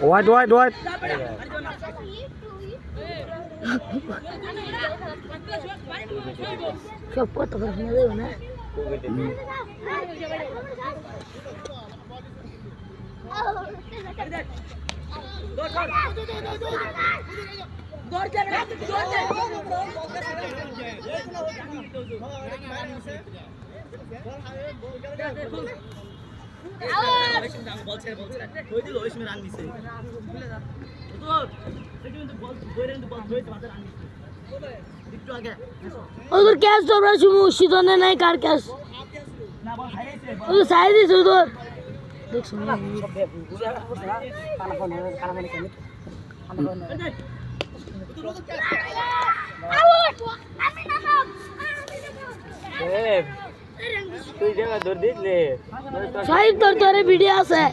White, white, white. सब को तो करने दे ना उधर कैच तो रहा शुरू शीतों ने नहीं कार कैच उधर साइड ही उधर देख सुन তুই জায়গা দৌড় দিলে साइड तो तेरे वीडियो से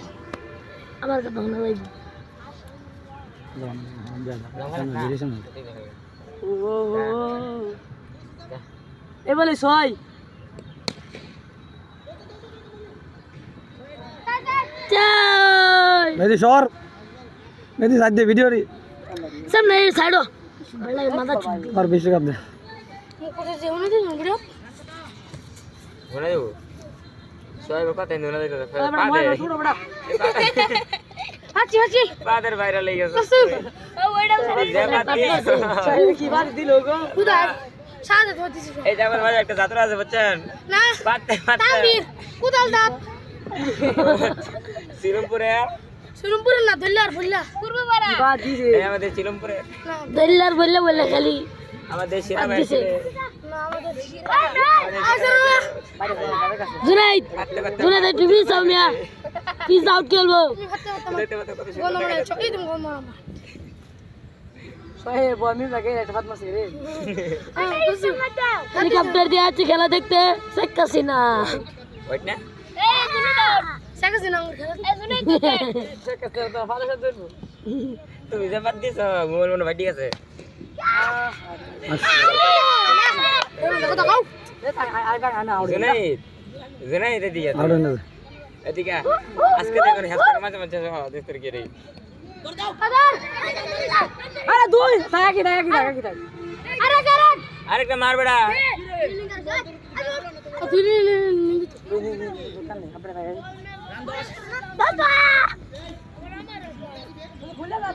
हमारे का होने वाली ए बोले सोई मेरी शोर मेरी साथ दे वीडियो री सब नहीं साइड हो बड़ा माथा और बीच कर दे होने दे वीडियो होने दो सोई बाबा तेन होने दे तो बड़ा हाची हाची फादर वायरल हो गया ओ वेडा की बात दी लोगो खुदा साथ दो दिस এই যেমন ভাই একটা যাত্রা আছে বুঝছেন না পাতে তামির কুদাল দাঁত শ্রীরামপুরে না দল্লার বললা পূর্ব পাড়া বাদ দিছে এই আমাদের শ্রীরামপুরে দল্লার বললা বললা খালি আমাদের শিরা ভাই না আমাদের Junaid Junaid TV Samia piece out খেলবো গোল মারা চকি তুমি গোল মারা सोहे बॉमी लगे हेडफोन में सिरे हेलीकॉप्टर दिया अच्छी खेला देखते शेख हसीना ওইট না शेख हसीना ए सुने चेक करते तो फाले से दूर তুমি যে বাদ দিছ মোবাইল মনে ভাই ঠিক আছে देखो तो ये आई का आना आउट জুনাই জুনাই এদিকে और ना এদিকে আজকে দেখো হেল্প মাঝে মাঝে দেখতে কি রে अरे दूर ताया की अरे कर আরেকটা মার বেড়া अपने भाई बाबा खुला